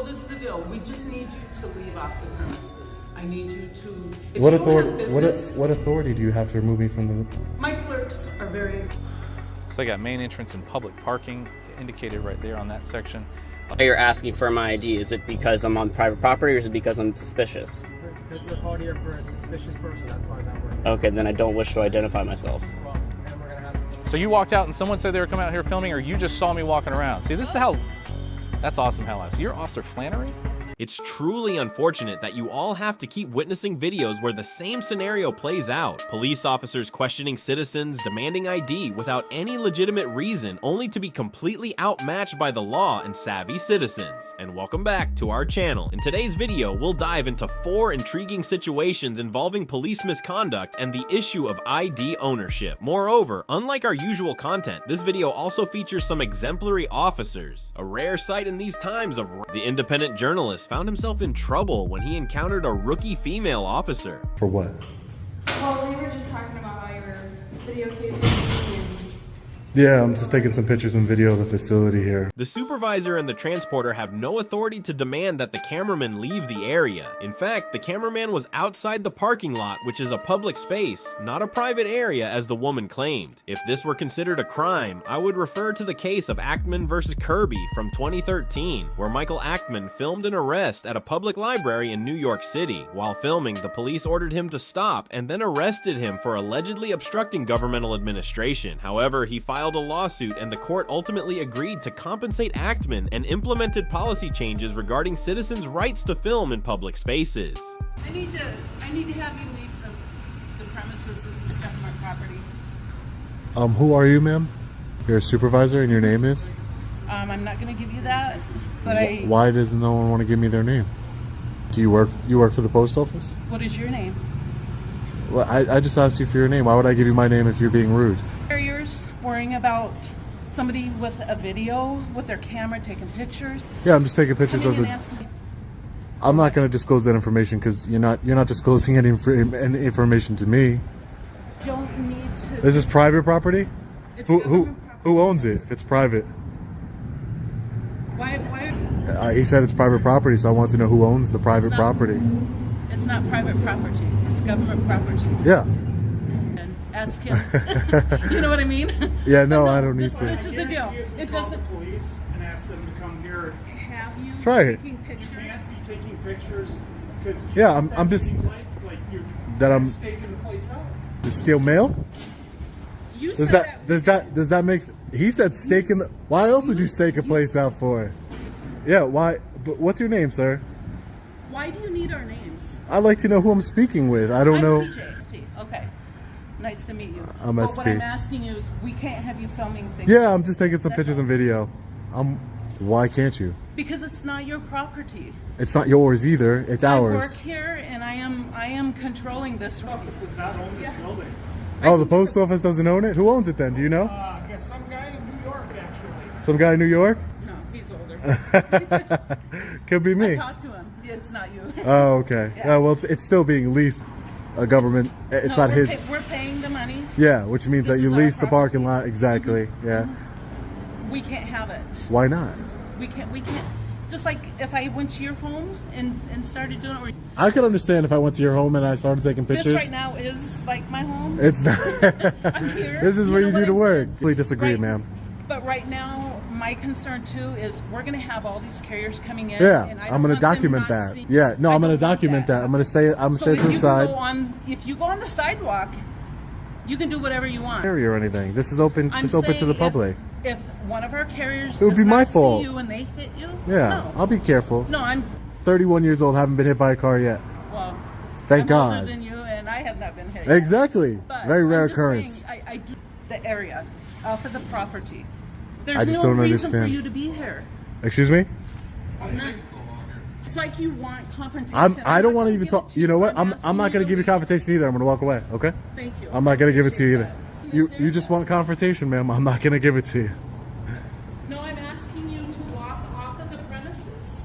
this is the deal. We just need you to leave off the premises. I need you to. If What you don't have authority? business, What authority do you have to remove me from the? My clerks are very. So I got main entrance and public parking indicated right there on that section. You're asking for my ID. Is it because I'm on private property or is it because I'm suspicious? Because we're called here for a suspicious person, that's why that works. Okay, then I don't wish to identify myself. Well, and we're gonna have. So you walked out and someone said they were coming out here filming, or you just saw me walking around? See, this is how. That's awesome, Hal. So you're Officer Flannery? It's truly unfortunate that you all have to keep witnessing videos where the same scenario plays out. Police officers questioning citizens, demanding ID without any legitimate reason, only to be completely outmatched by the law and savvy citizens. And welcome back to our channel. In today's video, we'll dive into 4 intriguing situations involving police misconduct and the issue of ID ownership. Moreover, unlike our usual content, this video also features some exemplary officers, a rare sight in these times of the independent journalist found himself in trouble when he encountered a rookie female officer. For what? Well, we were just talking about how you're videotaping and Yeah, I'm just taking some pictures and video of the facility here. The supervisor and the transporter have no authority to demand that the cameraman leave the area. In fact, the cameraman was outside the parking lot, which is a public space, not a private area as the woman claimed. If this were considered a crime, I would refer to the case of Ackman versus Kirby from 2013, where Michael Ackman filmed an arrest at a public library in New York City. While filming, the police ordered him to stop and then arrested him for allegedly obstructing governmental administration. However, he filed a lawsuit and the court ultimately agreed to compensate Ackman and implemented policy changes regarding citizens' rights to film in public spaces. I need to have you leave the premises. This is government property. Who are you, ma'am? You're a supervisor and your name is? I'm not going to give you that, but Why does no one want to give me their name? Do you work for the post office? What is your name? Well, I just asked you for your name. Why would I give you my name if you're being rude? Carriers worrying about somebody with a video with their camera taking pictures. Yeah, I'm just taking pictures of Coming the. and asking- I'm not going to disclose that information because you're not disclosing any information to me. Don't need to. Is this private property? It's Who government property. who owns it? If it's private. Why? He said it's private property, so I want to know who owns the private not- property. It's not private property. It's government property. Yeah. And ask him. You know what I mean? Yeah, no, But I don't need this, to. This is the deal. It doesn't. Police and ask them to come here. Have you Try it. taking You pictures? can't be taking pictures because Yeah, I'm just seems like you're that I'm staking the place out. to steal mail. You Does said does that make? He said stake in the. Why else would you stake a place out for? Yeah, why? But what's your name, sir? Why do you need our names? I'd like to know who I'm speaking with. I don't I'm know. TJ. SP. Okay. Nice to meet you. I'm But SP. what I'm asking you is, we can't have you filming things. Yeah, I'm just taking some That's pictures all. and video. Why can't you? Because it's not your property. It's not yours either. It's I ours. work here, and I am controlling this. Office does not own this building. Oh, the post office doesn't own it? Who owns it then? Do you know? I guess some guy in New York, actually. Some guy in New York? No, he's older. Could be I me. talked to him. It's not you. Oh, okay. Yeah. Well, it's still being leased. A government. It's No, not his. We're paying the money. Yeah, which means This that you is our lease the parking property. lot. Exactly. Yeah. We can't have it. Why not? We can't. Just like if I went to your home and started doing it. I could understand if I went to your home and I started taking pictures. This right now is like my home. It's not. I'm here. This is where know you do what the I'm work. saying? Please disagree, Right. ma'am. But right now, my concern too is we're going to have all these carriers coming in. Yeah, and I I'm don't going want to them document not that. seeing- Yeah, no, I I'm going to don't want document that. I'm going to stay. I'm So stay if to the you side. if you go on the sidewalk, you can do whatever you want. Area or anything. This is open. I'm It's open to the saying public. If one of our carriers It would does be my not fault. see you and they hit you, Yeah, no. I'll be careful. No, I'm 31 years old. Haven't been hit by a car yet. well. Thank I'm God. older than you, and I have not been hit. yet. Exactly. But Very rare I'm just occurrence. saying, I do the area off of the property. There's I just no don't reason for understand. you to be here. Excuse me. It's like you want confrontation. I don't not want to gonna even give talk. it to You know what? I'm asking not going to give you leave. confrontation either. I'm going to walk away. Okay. Thank you. I'm not going to give it to you either. Appreciate You just want confrontation, ma'am. I'm not going to give it to you. No, I'm asking you to walk off of the premises.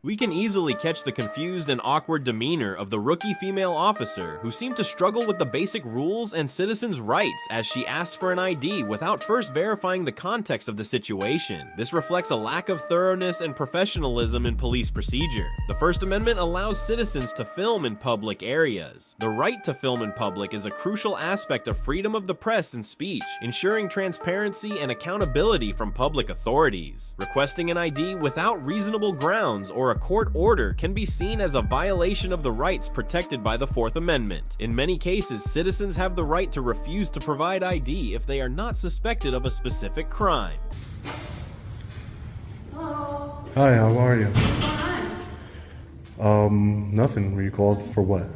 We can easily catch the confused and awkward demeanor of the rookie female officer who seemed to struggle with the basic rules and citizens' rights as she asked for an ID without first verifying the context of the situation. This reflects a lack of thoroughness and professionalism in police procedure. The First Amendment allows citizens to film in public areas. The right to film in public is a crucial aspect of freedom of the press and speech, ensuring transparency and accountability from public authorities. Requesting an ID without reasonable grounds or a court order can be seen as a violation of the rights protected by the Fourth Amendment. In many cases, citizens have the right to refuse to provide ID if they are not suspected of a specific crime. Hello. Hi, how are you? What's going on? Nothing. Were you called for what?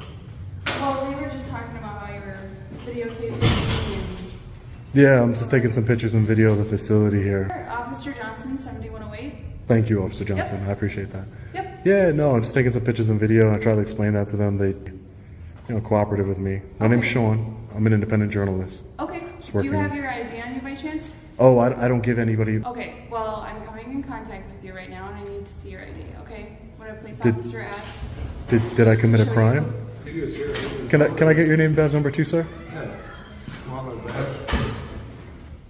Well, we were just talking about how you were videotaping and Yeah, I'm just taking some pictures and video of the facility here. Officer Johnson, 7108. Thank you, Officer Johnson. I appreciate that. Yep. Yeah, no, I'm just taking some pictures and video, and I try to explain that to them. They, cooperative with me. My name's Sean. I'm an independent journalist. Okay. Do you working. have your ID on you by chance? Oh, I don't give anybody. Okay. Well, I'm coming in contact with you right now, and I need to see your ID. Okay. When a police Did- officer asks. Did I commit a crime? Can I get your name, badge number 2, sir?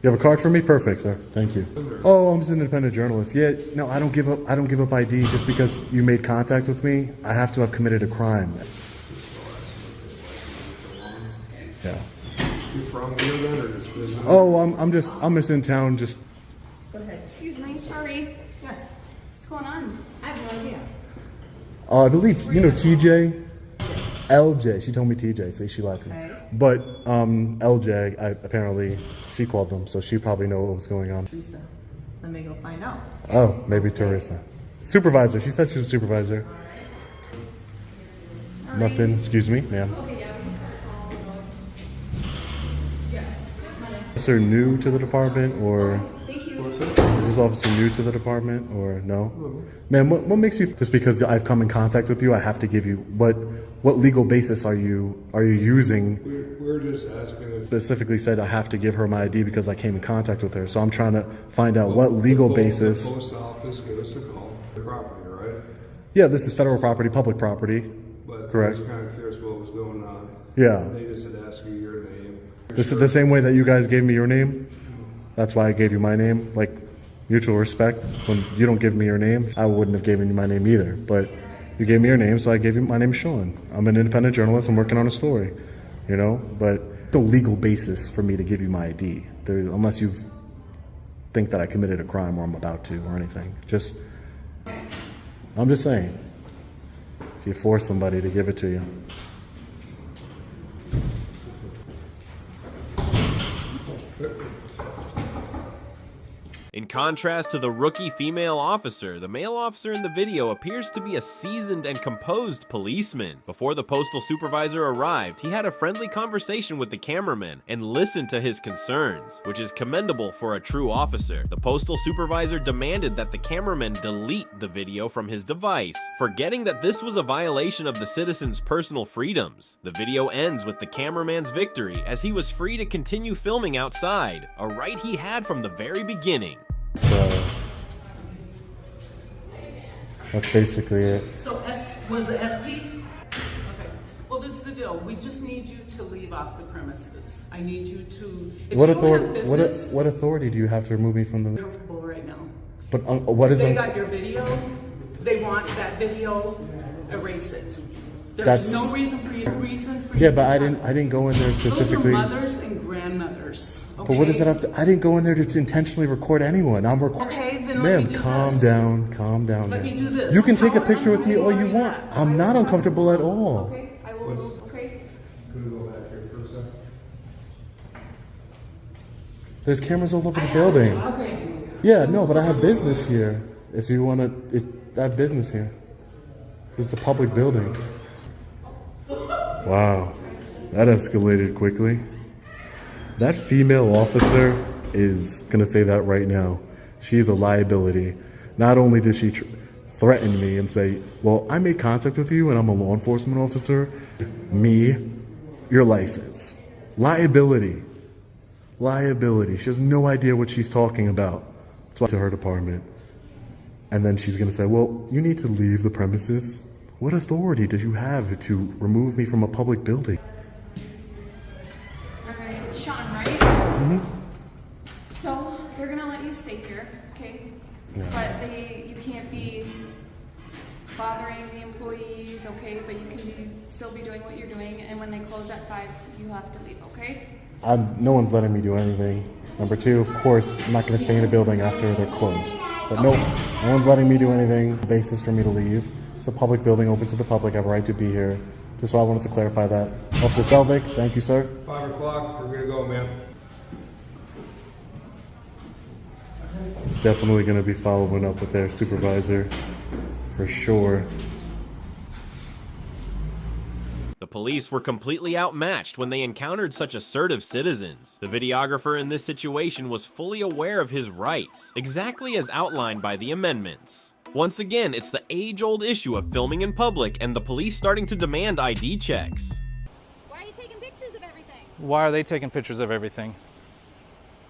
You have a card for me? Perfect, sir. Thank you. Oh, I'm just an independent journalist. Yeah, no, I don't give up ID just because you made contact with me. I have to have committed a crime. Yeah. You from here then, or just visiting? Oh, I'm just in town. Just Excuse me. Sorry. Yes. What's going on? I have no idea. I believe TJ, LJ. She told me TJ. Say she lied to me. Okay. But LJ, apparently she called them, so she probably know what was going on. Teresa, let me go find out. Oh, maybe Teresa. Supervisor. She said she was a supervisor. Nothing. Excuse me, ma'am. Officer new to the department, or is this officer new to the department, or no? Ma'am, what makes you, just because I've come in contact with you, I have to give you, what legal basis are you using? We're just asking if Specifically said I have to give her my ID because I came in contact with her. So I'm trying to find out what legal basis. the post office give us a call. The property, right? Yeah, this is federal property, public property. But Correct. I was kind of curious what was going on. Yeah. They just had asked you your name. This is the same way that you guys gave me your name. That's why I gave you my name. Like, mutual respect. When you don't give me your name, I wouldn't have given you my name either. But you gave me your name, so I gave you my name, Sean. I'm an independent journalist. I'm working on a story, But no legal basis for me to give you my ID, unless you think that I committed a crime or I'm about to or anything. I'm just saying. If you force somebody to give it to you. In contrast to the rookie female officer, the male officer in the video appears to be a seasoned and composed policeman. Before the postal supervisor arrived, he had a friendly conversation with the cameraman and listened to his concerns, which is commendable for a true officer. The postal supervisor demanded that the cameraman delete the video from his device, forgetting that this was a violation of the citizen's personal freedoms. The video ends with the cameraman's victory, as he was free to continue filming outside, a right he had from the very beginning. So that's basically it. So was it SP? Okay. Well, this is the deal. We just need you to leave off the premises. I need you to. If What you don't have authority? business, What authority do you have to remove me from the? You're comfortable right now. But what is? They got your video. They want that video. Erase it. There's That's- no reason for you. Yeah, but I didn't go in there specifically. Those are mothers and grandmothers. Okay? But what does it have to? I didn't go in there to intentionally record anyone. I'm recording. Okay, then let me Ma'am, do calm this. down, calm down. Let ma'am. me do this. You can take a How picture with me all you uncomfortable want. are you at? I'm not uncomfortable at all. Okay. I will move. Okay. Could we go back here for a second? There's cameras all over the building. Okay. Yeah, no, but I have business here. If you want to, I have business here. This is a public building. Wow, that escalated quickly. That female officer is gonna say that right now. She's a liability. Not only did she threaten me and say, well, I made contact with you and I'm a law enforcement officer. Me, your license. Liability. Liability. She has no idea what she's talking about. That's why to her department. And then she's going to say, well, you need to leave the premises. What authority do you have to remove me from a public building? Alright, Sean, right? So, they're gonna let you stay here, okay? But you can't be bothering the employees, okay? But you can still be doing what you're doing, and when they close at 5, you have to leave, okay? No one's letting me do anything. Number two, of course, I'm not going to stay in a building after they're closed. But no one's letting me do anything. The basis for me to leave. It's a public building, open to the public. I have a right to be here. Just so I wanted to clarify that. Officer Selvig, thank you, sir. 5 o'clock, we're gonna go, man. Definitely going to be following up with their supervisor for sure. The police were completely outmatched when they encountered such assertive citizens. The videographer in this situation was fully aware of his rights, exactly as outlined by the amendments. Once again, it's the age-old issue of filming in public and the police starting to demand ID checks. Why are you taking pictures of everything? Why are they taking pictures of everything?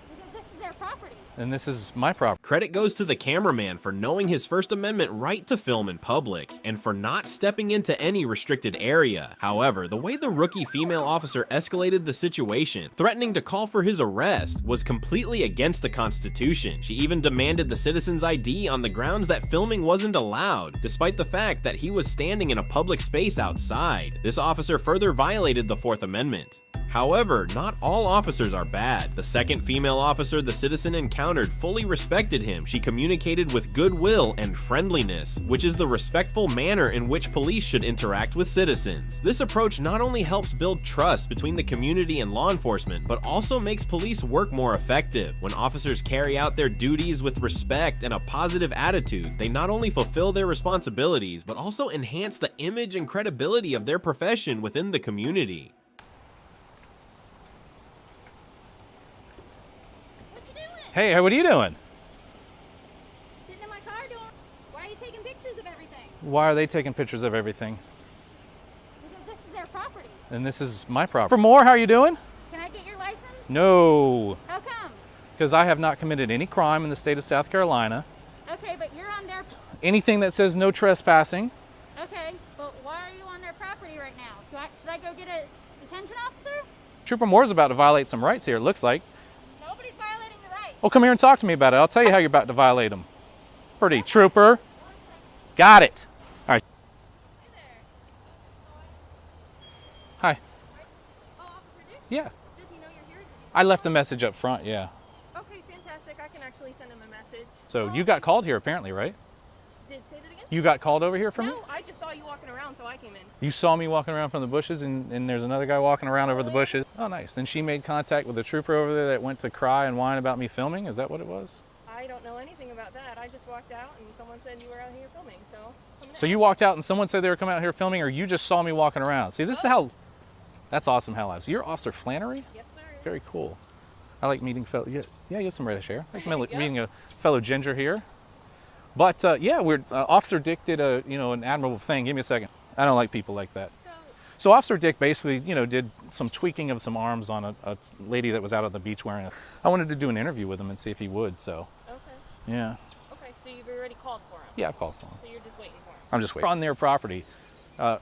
Because this is their property. And this is my property. Credit goes to the cameraman for knowing his First Amendment right to film in public, and for not stepping into any restricted area. However, the way the rookie female officer escalated the situation, threatening to call for his arrest, was completely against the Constitution. She even demanded the citizen's ID on the grounds that filming wasn't allowed, despite the fact that he was standing in a public space outside. This officer further violated the Fourth Amendment. However, not all officers are bad. The second female officer the citizen encountered fully respected him. She communicated with goodwill and friendliness, which is the respectful manner in which police should interact with citizens. This approach not only helps build trust between the community and law enforcement, but also makes police work more effective. When officers carry out their duties with respect and a positive attitude, they not only fulfill their responsibilities, but also enhance the image and credibility of their profession within the community. Hey, what are you doing? Sitting in my car doing. Why are you taking pictures of everything? Why are they taking pictures of everything? Because this is their property. And this is my property. For more, how are you doing? Can I get your license? No, How come? because I have not committed any crime in the state of South Carolina. Okay, but you're on their. Anything that says no trespassing. Okay, but why are you on their property right now? Should I go get a detention officer? Trooper Moore's about to violate some rights here, it looks like. Nobody's violating the rights. Well, come here and talk to me about it. I'll tell you how you're about to violate them. Pretty, Trooper. Got it. All right. Hey there. Hi. Oh, Officer Dick? Yeah. Does he know you're here? I left a message up front, yeah. Okay, fantastic. I can actually send him a message. So you got called here apparently, right? Say that again? You got called over here from me? No, I just saw you walking around, so I came in. You saw me walking around from the bushes and there's another guy walking around over the bushes. Oh, nice. Then she made contact with the trooper over there that went to cry and whine about me filming? Is that what it was? I don't know anything about that. I just walked out and someone said you were out here filming, so. So you walked out and someone said they were coming out here filming, or you just saw me walking around? See, this is how, that's awesome how lives. You're Officer Flannery? Yes, sir. Very cool. I like meeting fellow, yeah, you have some reddish hair. I like meeting a fellow ginger here. But yeah, Officer Dick did an admirable thing. Give me a second. I don't like people like that. So Officer Dick basically, did some tweaking of some arms on a lady that was out on the beach wearing I wanted to do an interview with him and see if he would, so. Okay. Yeah. Okay, so you've already called for him? Yeah, I've called for him. So you're just waiting for him? I'm just waiting. On their property.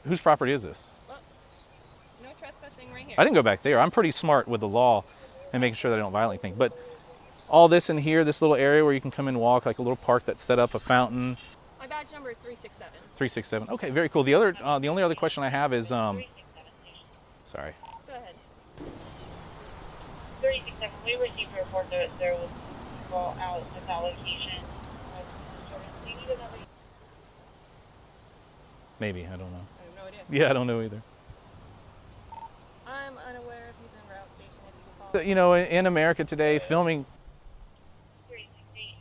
Whose property is this? Well, no trespassing right here. I didn't go back there. I'm pretty smart with the law and making sure that I don't violate anything. But all this in here, this little area where you can come and walk, like a little park that's set up, a fountain. My badge number is 367. 367. Okay, very cool. The only other question I have is, sorry. Go ahead. 367. We received a report that there was people out at that location. Do you need another? Maybe, I don't know. I have no idea. Yeah, I don't know either. I'm unaware if he's en route station. If you can You know, in America today, filming. 368.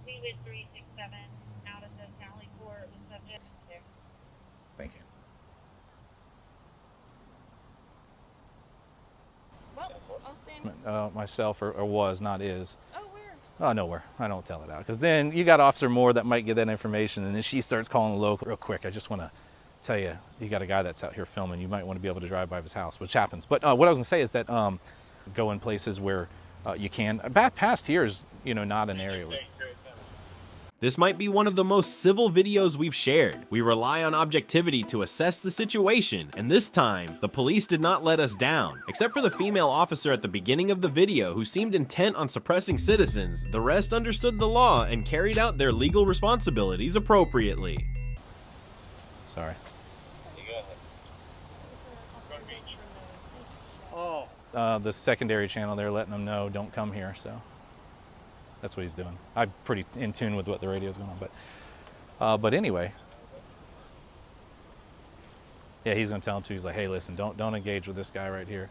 We went 367 out of the Sally Court with subject there. Thank you. Well, I'll stand. Myself or was, not is. Oh, where? Oh, nowhere. I don't tell it out. Because then you got Officer Moore that might get that information, and then she starts calling the local. Real quick, I just want to tell you, you got a guy that's out here filming. You might want to be able to drive by his house, which happens. But what I was going to say is that go in places where you can. Past here is, not an area where. This might be one of the most civil videos we've shared. We rely on objectivity to assess the situation, and this time, the police did not let us down. Except for the female officer at the beginning of the video who seemed intent on suppressing citizens, the rest understood the law and carried out their legal responsibilities appropriately. Sorry. The secondary channel, they're letting them know, don't come here, so that's what he's doing. I'm pretty in tune with what the radio's going on, but anyway. Yeah, he's gonna tell him too. He's like, hey, listen, don't engage with this guy right here.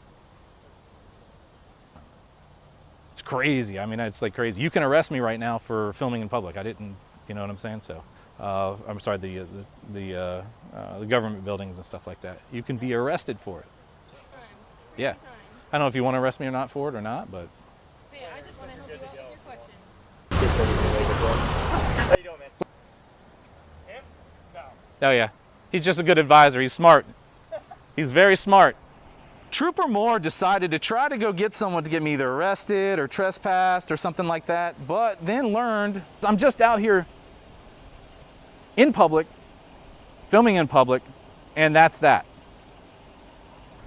It's crazy. I mean, it's like crazy. You can arrest me right now for filming in public. I didn't, you know what I'm saying? So, I'm sorry, the government buildings and stuff like that. You can be arrested for it. Yeah. I don't know if you want to arrest me or not for it or not, but. Hey, I just want to help you out with your question. How you doing, man? Him? No. Oh yeah, he's just a good advisor. He's smart. He's very smart. Trooper Moore decided to try to go get someone to get me either arrested or trespassed or something like that, but then learned I'm just out here in public, filming in public, and that's that.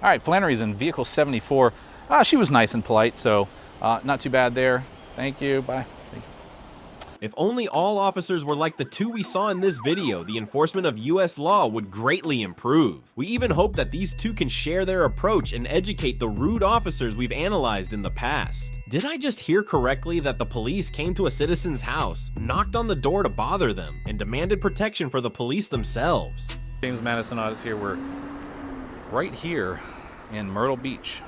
All right, Flannery's in vehicle 74. She was nice and polite, so not too bad there. Thank you, bye. Thank you. If only all officers were like the two we saw in this video, the enforcement of US law would greatly improve. We even hope that these two can share their approach and educate the rude officers we've analyzed in the past. Did I just hear correctly that the police came to a citizen's house, knocked on the door to bother them, and demanded protection for the police themselves? James Madison Audis here. We're right here in Myrtle Beach.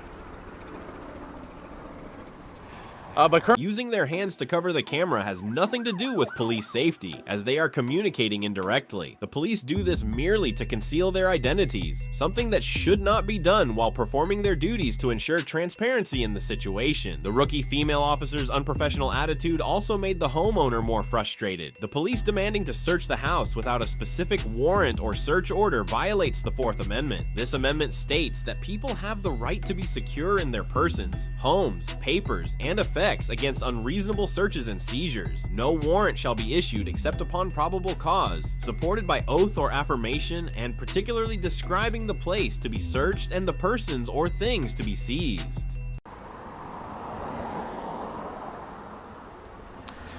Using their hands to cover the camera has nothing to do with police safety, as they are communicating indirectly. The police do this merely to conceal their identities, something that should not be done while performing their duties to ensure transparency in the situation. The rookie female officer's unprofessional attitude also made the homeowner more frustrated. The police demanding to search the house without a specific warrant or search order violates the Fourth Amendment. This amendment states that people have the right to be secure in their persons, homes, papers, and effects against unreasonable searches and seizures. No warrant shall be issued except upon probable cause, supported by oath or affirmation, and particularly describing the place to be searched and the persons or things to be seized.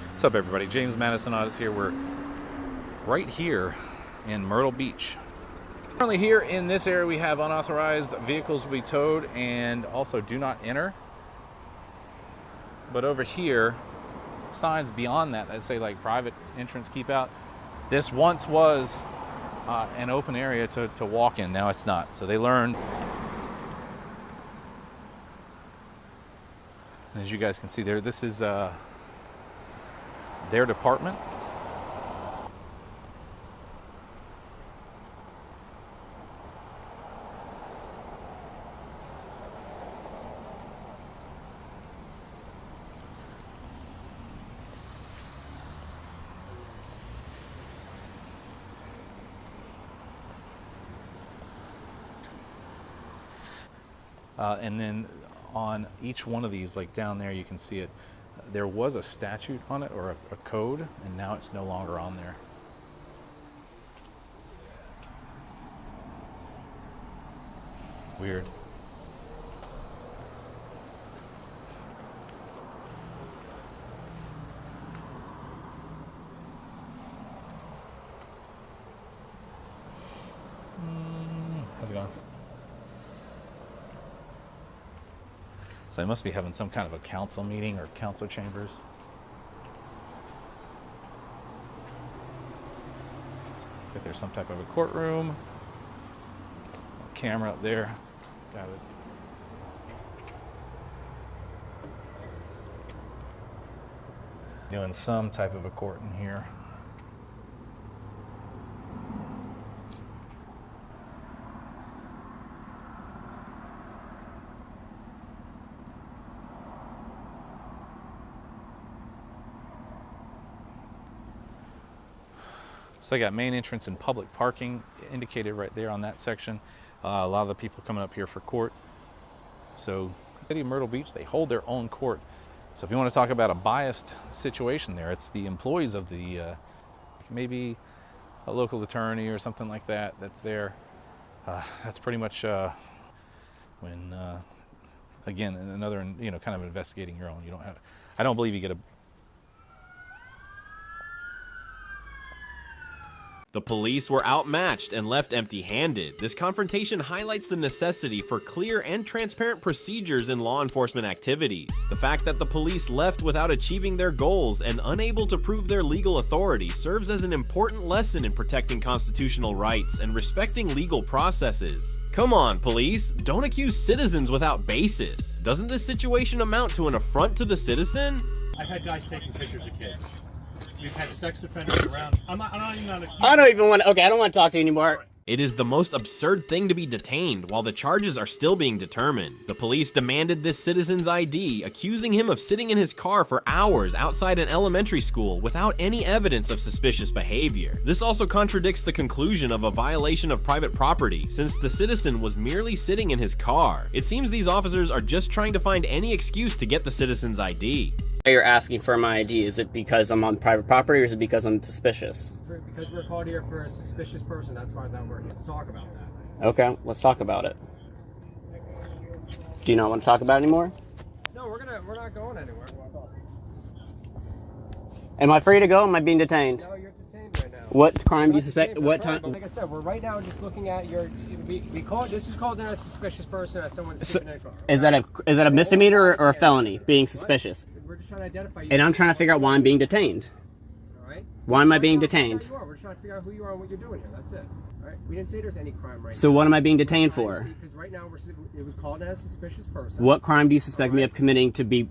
What's up, everybody? James Madison Audis here. We're right here in Myrtle Beach. Currently here in this area we have unauthorized vehicles will be towed and also do not enter. But over here, signs beyond that say like private entrance, keep out. This once was an open area to walk in. Now it's not. So they learned. And as you guys can see there, this is their department. And then on each one of these, like down there, you can see it. There was a statute on it or a code, and now it's no longer on there. Weird. How's it going? So they must be having some kind of a council meeting or council chambers. Looks like there's some type of a courtroom. Camera up there. Guy was doing some type of a court in here. So I got main entrance and public parking indicated right there on that section. A lot of the people coming up here for court. So City of Myrtle Beach, they hold their own court. So if you want to talk about a biased situation there, it's the employees of the maybe a local attorney or something like that that's there. That's pretty much when, again, another, kind of investigating your own. You don't have, I don't believe you get a. The police were outmatched and left empty-handed. This confrontation highlights the necessity for clear and transparent procedures in law enforcement activities. The fact that the police left without achieving their goals and unable to prove their legal authority serves as an important lesson in protecting constitutional rights and respecting legal processes. Come on, police, don't accuse citizens without basis. Doesn't this situation amount to an affront to the citizen? I've had guys taking pictures of kids. We've had sex offenders around. I'm not even on I don't want to talk to you anymore. It is the most absurd thing to be detained while the charges are still being determined. The police demanded this citizen's ID, accusing him of sitting in his car for hours outside an elementary school without any evidence of suspicious behavior. This also contradicts the conclusion of a violation of private property, since the citizen was merely sitting in his car. It seems these officers are just trying to find any excuse to get the citizen's ID. You're asking for my ID. Is it because I'm on private property or is it because I'm suspicious? Because we're called here for a suspicious person, that's why we're here to talk about that. Okay, let's talk about it. Do you not want to talk about it anymore? No, we're not going anywhere. Am I free to go? Am I being detained? No, you're detained right now. What crime do you suspect? What time? Like I said, we're right now just looking at your. This is called in a suspicious person as someone sitting in a car. Is that a misdemeanor or a felony? Being suspicious. We're just trying to identify you. And I'm trying to figure out why I'm being detained. All right. Why am I being detained? We're just trying to figure out who you are and what you're doing here. That's it. All right. We didn't say there's any crime right now. So what am I being detained for? Because right now it was called as a suspicious person. What crime do you suspect me of committing to be?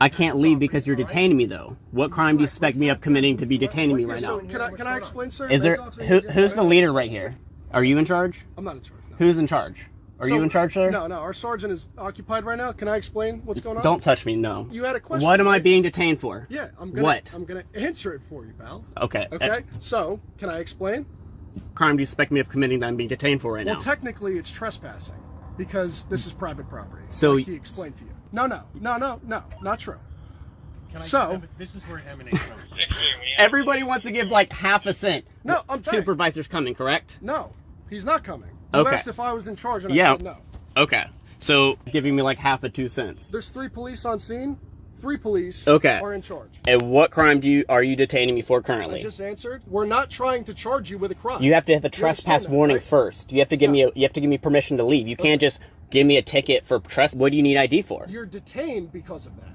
I can't leave because you're detaining me though. What crime do you suspect me of committing to be detaining me right now? Can I explain, sir? Is there who's the leader right here? Are you in charge? I'm not in charge. No. Who's in charge? Are you in charge, sir? No. Our sergeant is occupied right now. Can I explain what's going on? Don't touch me. No. You had a question. What am I being detained for? Yeah, I'm gonna answer it for you, pal. Okay. Okay. So, can I explain? Crime do you suspect me of committing that I'm being detained for right now? Well, technically, it's trespassing because this is private property. So like he explained to you. No, not true. This is where it emanates from. Everybody wants to give like half a cent. No, I'm saying. Supervisor's coming, correct? No, he's not coming. You Okay. asked if I was in charge, and I said no. Okay. So giving me like half of 2 cents. There's 3 police on scene. 3 police Okay. are in charge. And what crime are you detaining me for I currently? just answered. We're not trying to charge you with a crime. You have to have a You trespass understand that, warning right? first. You have to give me permission to leave. You can't just give me a ticket for trespass. What do you need ID for? You're detained because of that.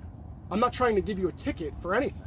I'm not trying to give you a ticket for anything.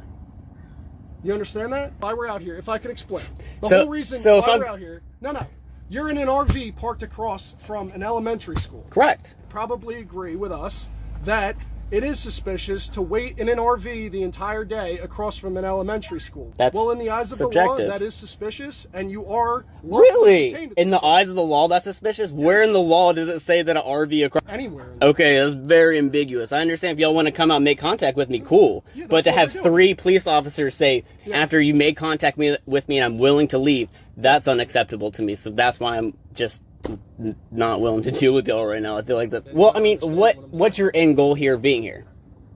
You understand that? Why we're out here, if I could explain. The whole reason why we're out here. No. You're in an RV parked across from an elementary school. Correct. Probably agree with us that it is suspicious to wait in an RV the entire day across from an elementary school. That's well, in the eyes of subjective. the law, that is suspicious, and you are Really? detained at In this the eyes of the law, that's suspicious? Where in the law does it say that an RV across? anywhere. Okay, that's very ambiguous. I understand if y'all want to come out and make contact with me, cool. Yeah, But to that's have what we're doing. 3 police officers say, after you made contact with me and I'm willing to leave, that's unacceptable to me. So that's why I'm just not willing to deal with y'all right now. I feel like that's... Well, I mean, what's your end goal here of being here?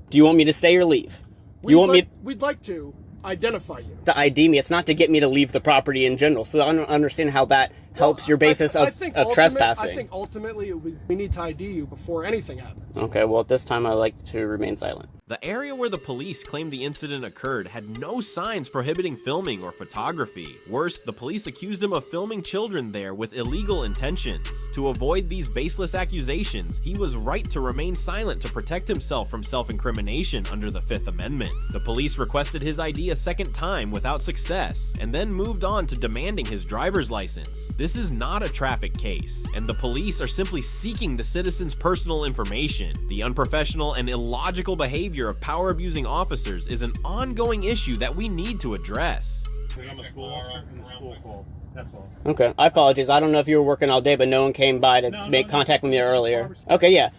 Do you want me to stay or leave? We'd like to identify you. To ID me. It's not to get me to leave the property in general. So I don't understand how that helps your basis of trespassing. I think ultimately we need to ID you before anything happens. Okay, well, at this time, I like to remain silent. The area where the police claimed the incident occurred had no signs prohibiting filming or photography. Worse, the police accused him of filming children there with illegal intentions. To avoid these baseless accusations, he was right to remain silent to protect himself from self-incrimination under the 5th Amendment. The police requested his ID a second time without success, and then moved on to demanding his driver's license. This is not a traffic case, and the police are simply seeking the citizen's personal information. The unprofessional and illogical behavior of power-abusing officers is an ongoing issue that we need to address. I'm a school officer and the school called. That's all. Okay, I apologize. I don't know if you were working all day, but no one came by to make contact with me earlier. Okay, yeah.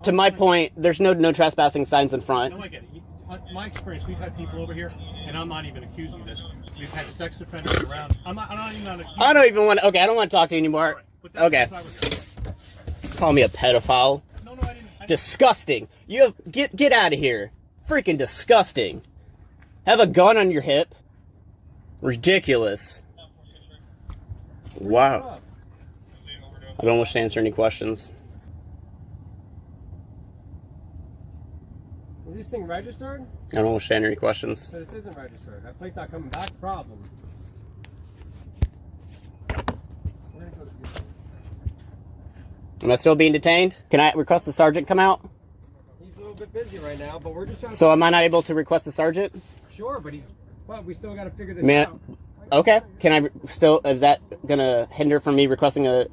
To my point, there's no trespassing signs in front. No, I get it. My experience, we've had people over here, and I'm not even accusing you of this. We've had sex offenders around. I'm not even on accusing. I don't want to talk to you anymore. Okay. Call me a pedophile. No, I didn't. Disgusting. Get out of here. Freaking disgusting. Have a gun on your hip. Ridiculous. Wow. I don't wish to answer any questions. Is this thing registered? I don't wish to answer any questions. So this isn't registered. That plate's not coming back. Problem. Am I still being detained? Can I request the sergeant come out? He's a little bit busy right now, but we're just trying to... So am I not able to request the sergeant? Sure, but we still got to figure this Man, out. okay. Can I still, is that gonna hinder from me requesting a,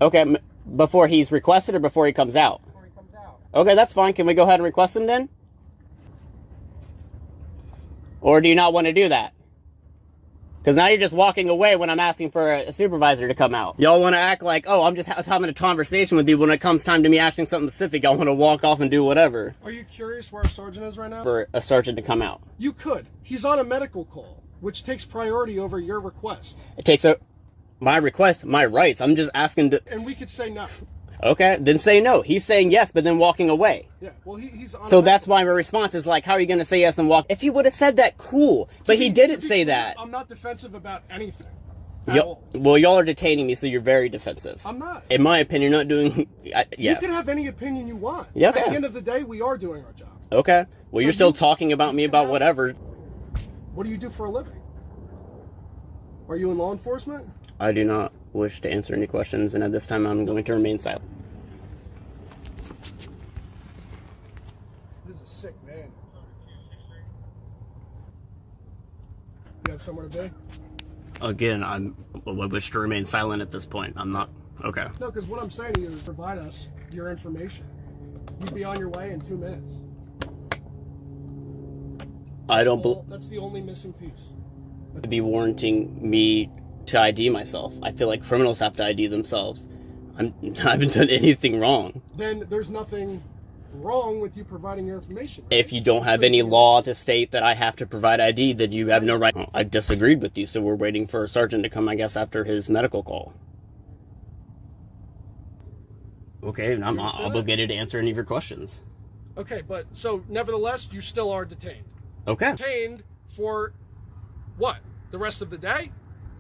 okay, before he's requested or before he comes out? Before he comes out. Okay, that's fine. Can we go ahead and request him then? Or do you not want to do that? Because now you're just walking away when I'm asking for a supervisor to come out. Y'all want to act like, oh, I'm just having a conversation with you. When it comes time to me asking something specific, y'all want to walk off and do whatever. Are you curious where our sergeant is right now? For a sergeant to come out. You could. He's on a medical call, which takes priority over your request. It takes my request, my rights. I'm just asking to... And we could say no. Okay, then say no. He's saying yes, but then walking away. Yeah, well, he's on so that's why my response is like, how are you going to say yes and walk? If he would have said that, cool. But he didn't say that. I'm not defensive about anything. Well, y'all are detaining me, so you're very defensive. I'm not. In my opinion, you're not doing... yeah. You can have any opinion you want. Yeah, okay. At the end of the day, we are doing our job. Okay. Well, So you're still talking about me about whatever. What do you do for a living? Are you in law enforcement? I do not wish to answer any questions, and at this time, I'm going to remain silent. This is a sick man. You have somewhere to be? Again, I wish to remain silent at this point. I'm not... Okay. No, because what I'm saying to you is provide us your information. You'd be on your way in 2 minutes. I don't believe... That's the only missing piece. ...to be warranting me to ID myself. I feel like criminals have to ID themselves. I haven't done anything wrong. Then there's nothing wrong with you providing your information. Right? If you don't have any law to state that I have to provide ID, then you have no right. I disagreed with you, so we're waiting for a sergeant to come, I guess, after his medical call. Okay, and I'm not obligated to answer any of your questions. Okay, but so nevertheless, you still are detained. Okay. Detained for what? The rest of the day?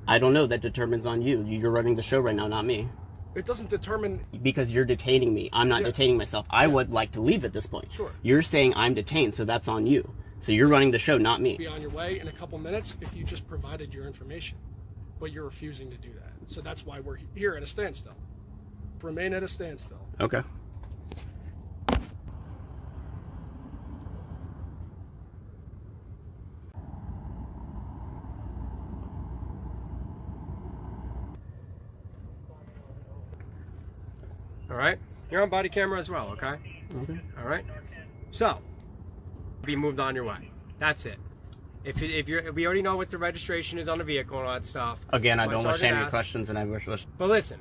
I don't know. That determines on you. You're running the show right now, not me. It doesn't determine... Because you're detaining me. I'm not detaining myself. I would like to leave at this point. Sure. You're saying I'm detained, so that's on you. So you're running the show, not me. Be on your way in a couple minutes if you just provided your information. But you're refusing to do that. So that's why we're here at a standstill. Remain at a standstill. Okay. All right? You're on body camera as well, okay? Okay. All right? So, be moved on your way. That's it. If you're, we already know what the registration is on the vehicle and all that stuff. Again, I don't wish to Sergeant answer asked. questions, and I wish... But listen,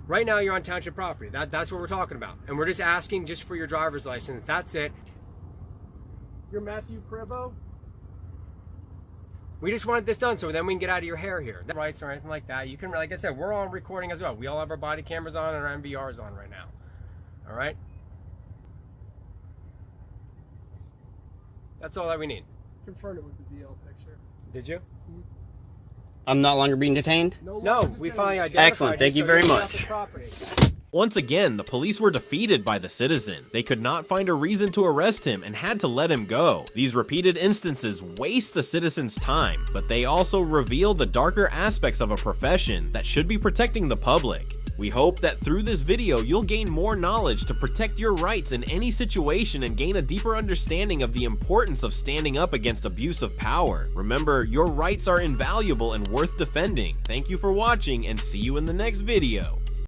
right now you're on township property. That's what we're talking about. And we're just asking just for your driver's license. That's it. You're Matthew Prevo? We just wanted this done so then we can get out of your hair here. No rights or anything like that. You can, like I said, we're on recording as well. We all have our body cameras on and our MVRs on right now. All right? That's all that we need. Confirmed it with the DL picture. Did you? I'm not longer being detained? No, we finally identified. Excellent. Thank you very much. Once again, the police were defeated by the citizen. They could not find a reason to arrest him and had to let him go. These repeated instances waste the citizen's time, but they also reveal the darker aspects of a profession that should be protecting the public. We hope that through this video, you'll gain more knowledge to protect your rights in any situation and gain a deeper understanding of the importance of standing up against abuse of power. Remember, your rights are invaluable and worth defending. Thank you for watching and see you in the next video.